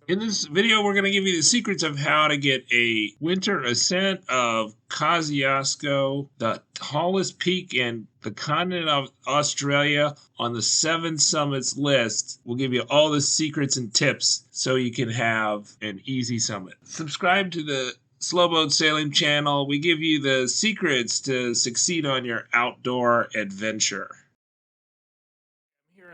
In this video, we're going to give you the secrets of how to get a winter ascent of Kosciuszko, the tallest peak in the continent of Australia, on the 7 summits list. We'll give you all the secrets and tips so you can have an easy summit. Subscribe to the Slow Boat Sailing channel. We give you the secrets to succeed on your outdoor adventure.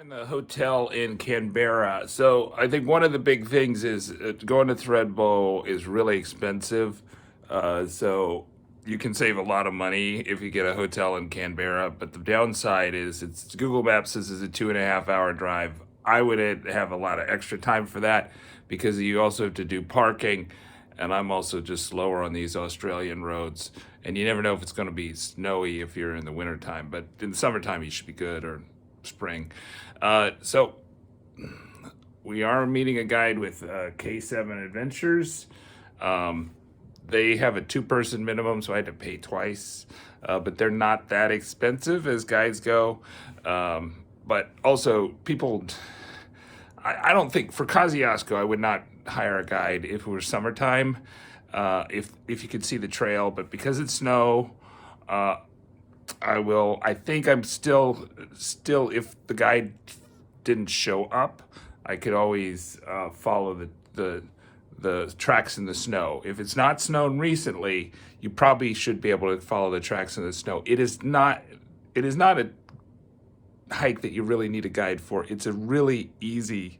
In the hotel in Canberra. So I think one of the big things is going to Thredbo is really expensive. So you can save a lot of money if you get a hotel in Canberra. But the downside is Google Maps says it's a 2.5 hour drive. I would have a lot of extra time for that because you also have to do parking. And I'm also just slower on these Australian roads. And you never know if it's going to be snowy if you're in the wintertime. But in the summertime, you should be good, or spring. So we are meeting a guide with K7 Adventures. They have a 2-person minimum, so I had to pay twice, but they're not that expensive as guides go. But also people, I don't think for Kosciuszko, I would not hire a guide if it were summertime, if you could see the trail, but because it's snow, I think I'm still, if the guide didn't show up, I could always follow the tracks in the snow. If it's not snowed recently, you probably should be able to follow the tracks in the snow. It is not a hike that you really need a guide for. It's a really easy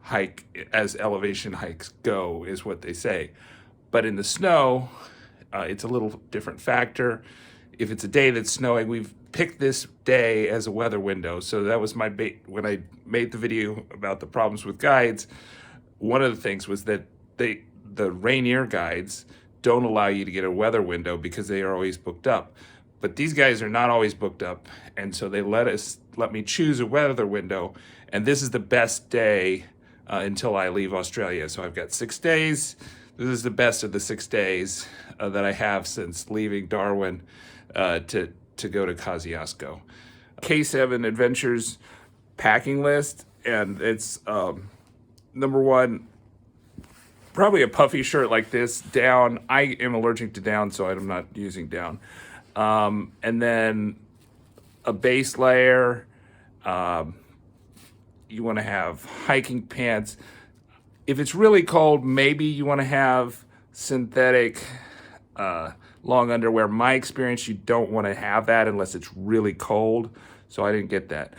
hike as elevation hikes go, is what they say. But in the snow, it's a little different factor. If it's a day that's snowing, we've picked this day as a weather window. So that was my bait when I made the video about the problems with guides. One of the things was that the Rainier guides don't allow you to get a weather window because they are always booked up. But these guys are not always booked up, and so they let me choose a weather window, and this is the best day until I leave Australia. So I've got 6 days. This is the best of the 6 days that I have since leaving Darwin to go to Kosciuszko. K7 Adventures packing list, and it's number 1, probably a puffy shirt like this, down. I am allergic to down, so I'm not using down. And then a base layer. You want to have hiking pants. If it's really cold, maybe you want to have synthetic long underwear. My experience, you don't want to have that unless it's really cold, so I didn't get that.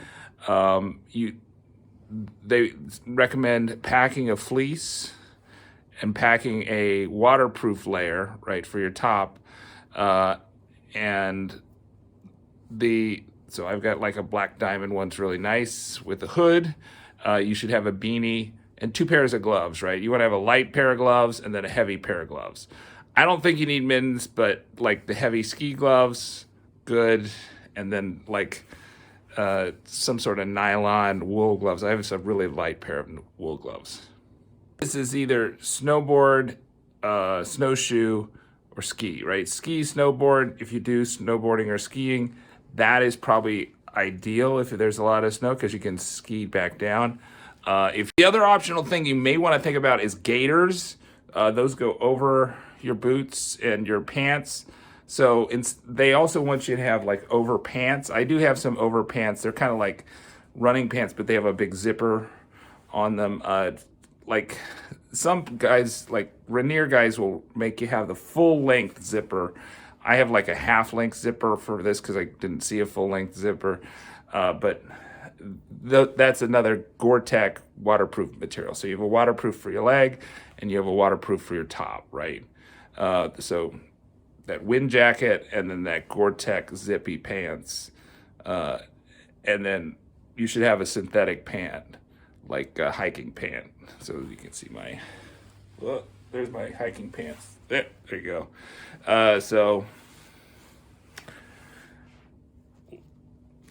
They recommend packing a fleece and packing a waterproof layer, right, for your top. So I've got like a black diamond one's really nice with a hood. You should have a beanie and 2 pairs of gloves, right? You want to have a light pair of gloves and then a heavy pair of gloves. I don't think you need mittens, but like the heavy ski gloves, good. And then like some sort of nylon wool gloves. I have a really light pair of wool gloves. This is either snowboard, snowshoe, or ski, right? Ski, snowboard, if you do snowboarding or skiing, that is probably ideal if there's a lot of snow because you can ski back down. If the other optional thing you may want to think about is gaiters. Those go over your boots and your pants. So they also want you to have like over pants. I do have some over pants. They're kind of like running pants, but they have a big zipper on them. Like some guys, like Rainier guys, will make you have the full length zipper. I have like a half length zipper for this because I didn't see a full length zipper. But that's another Gore-Tex waterproof material. So you have a waterproof for your leg and you have a waterproof for your top, right? So that wind jacket and then that Gore-Tex zippy pants. And then you should have a synthetic pant, like a hiking pant. So you can see there's my hiking pants. There you go.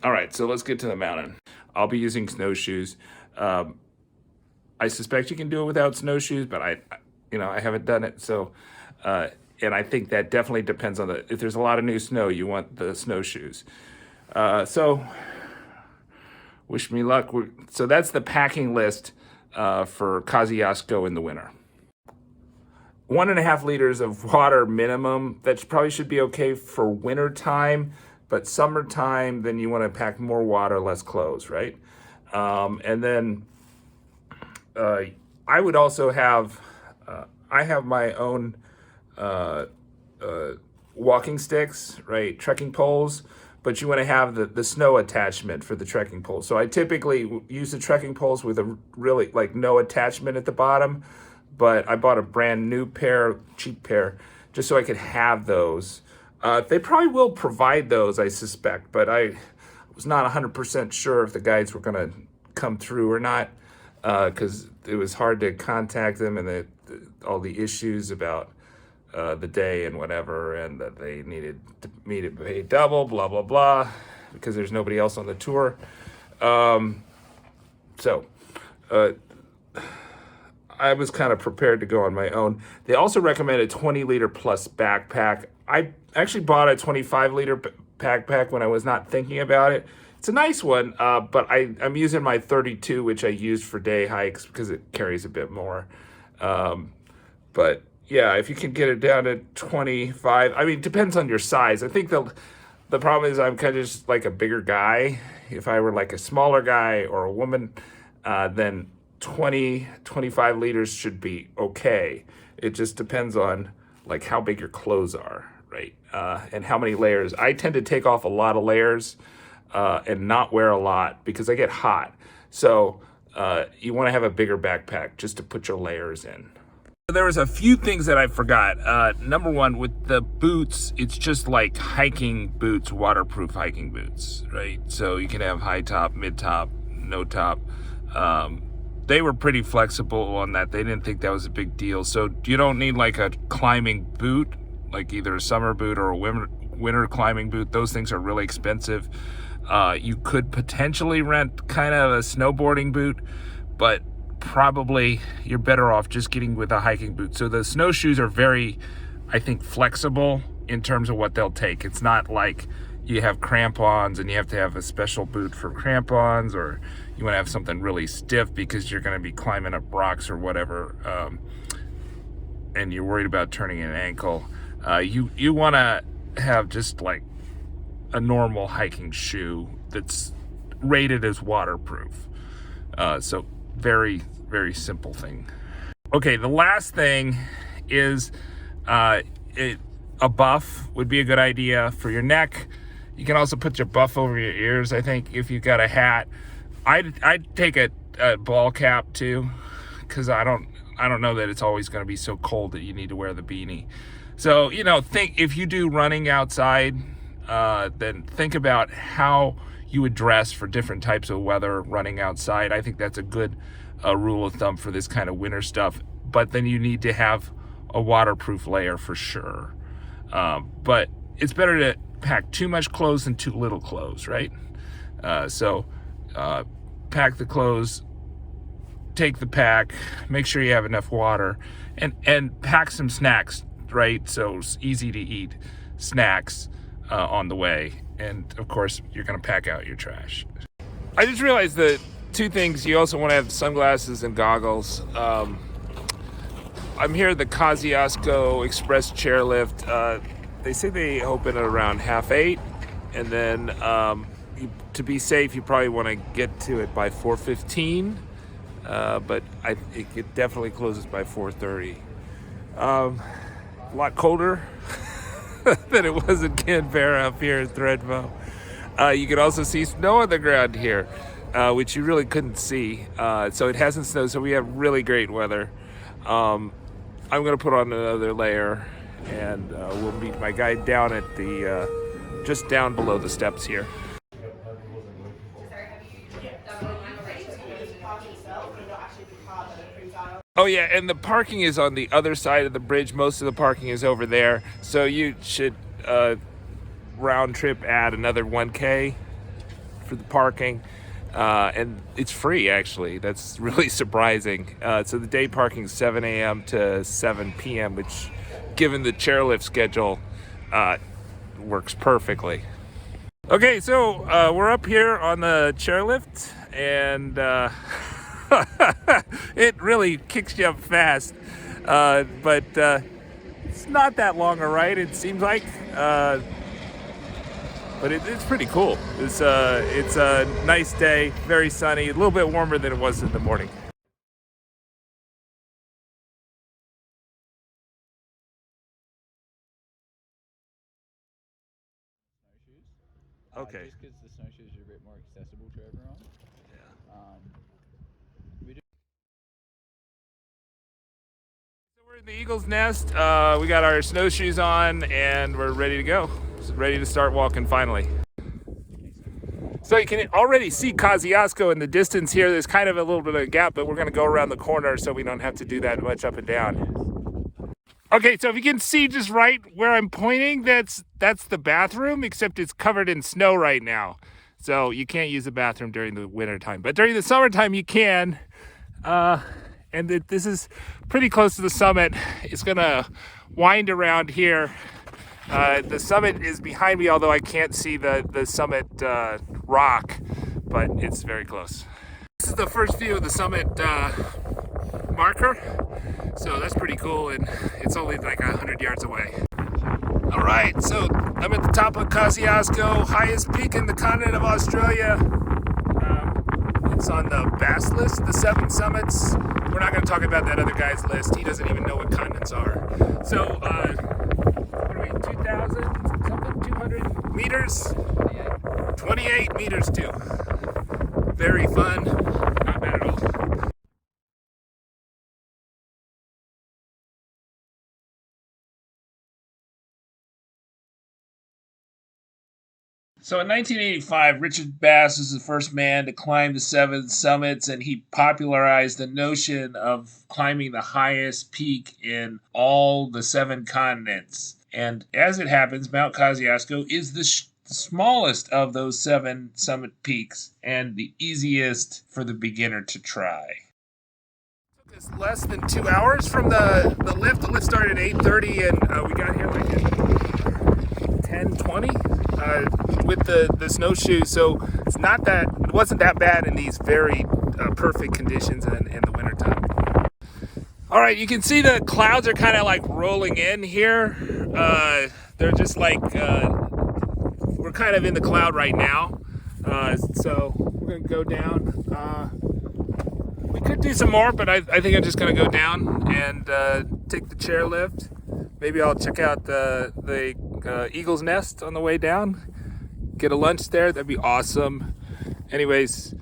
All right, so let's get to the mountain. I'll be using snowshoes. I suspect you can do it without snowshoes, but I haven't done it. So, and I think that definitely depends on if there's a lot of new snow, you want the snowshoes. So wish me luck. So that's the packing list for Kosciuszko in the winter. 1.5 liters of water minimum. That probably should be okay for winter time, but summertime, then you want to pack more water, less clothes, right? And then I would also have, I have my own walking sticks, right? Trekking poles, but you want to have the snow attachment for the trekking poles. So I typically use the trekking poles with a really like no attachment at the bottom, but I bought a brand new pair, cheap pair, just so I could have those. They probably will provide those, I suspect, but I was not 100% sure if the guides were gonna come through or not, because it was hard to contact them, and all the issues about the day and whatever, and that they needed me to pay double, blah, blah, blah, because there's nobody else on the tour. I was kind of prepared to go on my own. They also recommend a 20-liter plus backpack. I actually bought a 25-liter backpack when I was not thinking about it. It's a nice one, but I'm using my 32, which I used for day hikes because it carries a bit more. But yeah, if you can get it down to 25, I mean, it depends on your size. I think the problem is I'm kind of just like a bigger guy. If I were like a smaller guy or a woman, then 25 liters should be okay. It just depends on like how big your clothes are, right? And how many layers. I tend to take off a lot of layers and not wear a lot because I get hot. So you want to have a bigger backpack just to put your layers in. There was a few things that I forgot. Number one, with the boots, it's just like hiking boots, waterproof hiking boots, right? So you can have high top, mid top, no top. They were pretty flexible on that. They didn't think that was a big deal. So you don't need like a climbing boot, like either a summer boot or a winter climbing boot. Those things are really expensive. You could potentially rent kind of a snowboarding boot, but probably you're better off just getting with a hiking boot. So the snowshoes are very, I think, flexible in terms of what they'll take. It's not like you have crampons and you have to have a special boot for crampons, or you want to have something really stiff because you're going to be climbing up rocks or whatever, and you're worried about turning an ankle. You want to have just like a normal hiking shoe that's rated as waterproof. So very, very simple thing. Okay, the last thing is a buff would be a good idea for your neck. You can also put your buff over your ears, I think, if you've got a hat. I'd take a ball cap too, because I don't know that it's always going to be so cold that you need to wear the beanie. So, think if you do running outside, then think about how you would dress for different types of weather running outside. I think that's a good rule of thumb for this kind of winter stuff. But then you need to have a waterproof layer for sure. But it's better to pack too much clothes than too little clothes, right? So pack the clothes, take the pack, make sure you have enough water, and pack some snacks, right? So it's easy to eat snacks on the way. And of course, you're gonna pack out your trash. I just realized that two things, you also want to have sunglasses and goggles. I'm here at the Kosciuszko Express chairlift. They say they open at around 7:30, and then to be safe, you probably want to get to it by 4:15, but it definitely closes by 4:30. A lot colder than it was in Canberra up here in Thredbo. You can also see snow on the ground here, which you really couldn't see. So it hasn't snowed, so we have really great weather. I'm going to put on another layer, and we'll meet my guide down at the just down below the steps here. Oh yeah, and the parking is on the other side of the bridge. Most of the parking is over there, so you should round trip add another 1K for the parking, and it's free actually. That's really surprising. So the day parking is 7 a.m. to 7 p.m., which, given the chairlift schedule, works perfectly. Okay, so we're up here on the chairlift, and It really kicks you up fast, but it's not that long a ride, it seems like. But it's pretty cool. It's a nice day, very sunny, a little bit warmer than it was in the morning. Okay. Just because the snowshoes are a bit more accessible to everyone. We do. So we're in the Eagle's Nest. We got our snowshoes on and we're ready to go. Ready to start walking finally. So you can already see Kosciuszko in the distance here. There's kind of a little bit of a gap, but we're going to go around the corner so we don't have to do that much up and down. Okay, so if you can see just right where I'm pointing, that's the bathroom, except it's covered in snow right now. So you can't use the bathroom during the winter time, but during the summertime you can. And this is pretty close to the summit. It's gonna wind around here. The summit is behind me, although I can't see the summit rock, but it's very close. This is the first view of the summit marker, so that's pretty cool, and it's only like 100 yards away. All right, so I'm at the top of Kosciuszko, highest peak in the continent of Australia. It's on the BAS list, the 7 summits. We're not going to talk about that other guy's list. He doesn't even know what continents are. So, what are we, 2,000 something, 200 meters? 28 meters too. Very fun, not bad at all. So in 1985, Richard Bass was the first man to climb the 7 summits, and he popularized the notion of climbing the highest peak in all the 7 continents. And as it happens, Mount Kosciuszko is the smallest of those 7 summit peaks and the easiest for the beginner to try. It took us less than 2 hours from the lift. The lift started at 8:30, and we got here like at 10:20. With the snowshoes, so it wasn't that bad in these very perfect conditions in the wintertime. All right, you can see the clouds are kind of like rolling in here. They're just like we're kind of in the cloud right now, so we're gonna go down. We could do some more, but I think I'm just gonna go down and take the chairlift. Maybe I'll check out the Eagle's Nest on the way down. Get a lunch there, that'd be awesome. Anyways,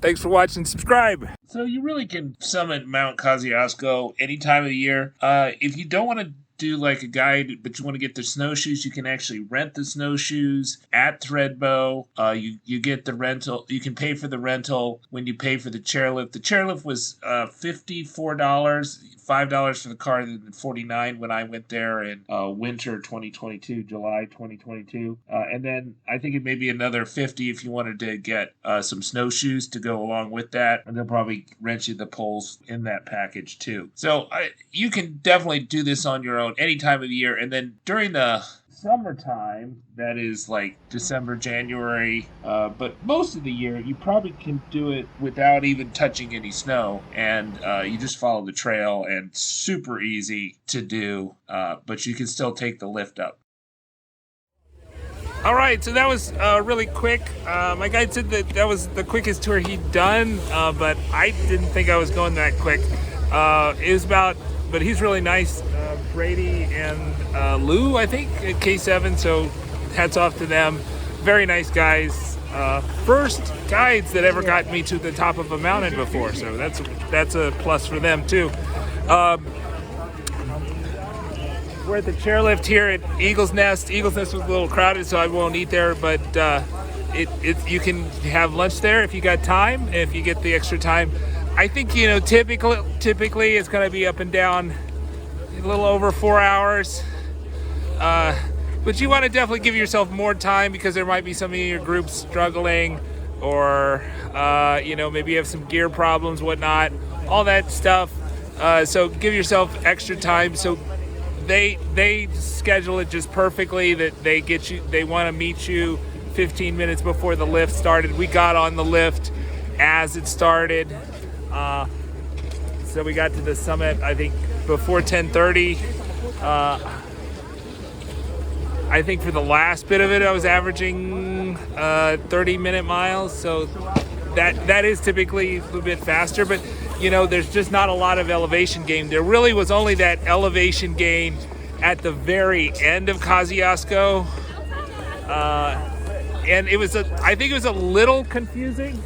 thanks for watching, subscribe. So you really can summit Mount Kosciuszko any time of the year. If you don't want to do like a guide, but you want to get the snowshoes, you can actually rent the snowshoes at Thredbo. You get the rental. You can pay for the rental when you pay for the chairlift. The chairlift was $54, $5 for the car, and $49 when I went there in winter 2022, July 2022. And then I think it may be another $50 if you wanted to get some snowshoes to go along with that. And they'll probably rent you the poles in that package too. So you can definitely do this on your own any time of the year. And then during the summertime, that is like December, January, but most of the year you probably can do it without even touching any snow, and you just follow the trail, and super easy to do, but you can still take the lift up. All right, so that was really quick. My guide said that was the quickest tour he'd done, but I didn't think I was going that quick. It was about, but he's really nice. Brady and Lou, I think, at K7, so hats off to them. Very nice guys. First guides that ever got me to the top of a mountain before, so that's a plus for them too. We're at the chairlift here at Eagle's Nest. Eagle's Nest was a little crowded, so I won't eat there, but you can have lunch there if you got time, if you get the extra time. I think, typically it's going to be up and down a little over 4 hours, but you want to definitely give yourself more time because there might be some of your groups struggling, or maybe you have some gear problems, whatnot, all that stuff. So give yourself extra time. So they schedule it just perfectly that they want to meet you 15 minutes before the lift started. We got on the lift as it started. So we got to the summit, I think, before 10:30. I think for the last bit of it, I was averaging 30-minute miles. So that is typically a little bit faster, but there's just not a lot of elevation gain. There really was only that elevation gain at the very end of Kosciuszko, and I think it was a little confusing.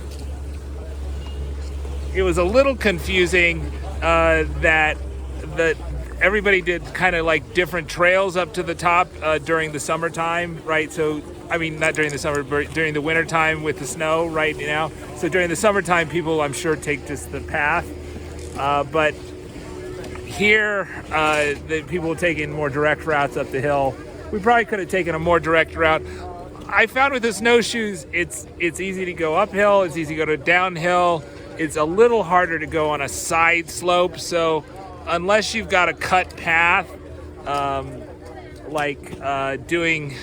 It was a little confusing that everybody did kind of like different trails up to the top during the summertime, right? So, I mean, not during the summer, but during the winter time with the snow right now. So during the summertime, people, I'm sure, take just the path. But here, the people taking more direct routes up the hill. We probably could have taken a more direct route. I found with the snowshoes, it's easy to go uphill. It's easy to go downhill. It's a little harder to go on a side slope. So unless you've got a cut path, doing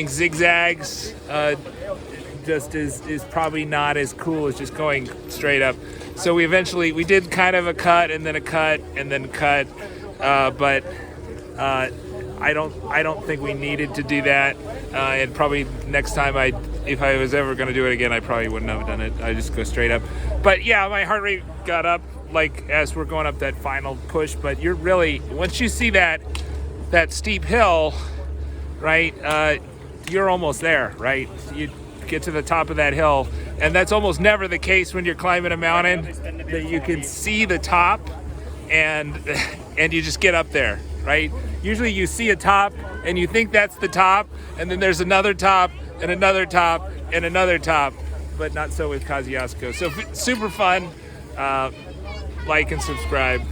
zigzags, just is probably not as cool as just going straight up. So we did kind of a cut and then a cut and then a cut, but I don't think we needed to do that. And probably next time if I was ever going to do it again, I probably wouldn't have done it. I just go straight up. But yeah, my heart rate got up like as we're going up that final push. But you're really, once you see that steep hill, right? You're almost there, right? You get to the top of that hill, and that's almost never the case when you're climbing a mountain, that you can see the top and you just get up there, right? Usually you see a top and you think that's the top, and then there's another top and another top and another top, but not so with Kosciuszko. So super fun. Like and subscribe.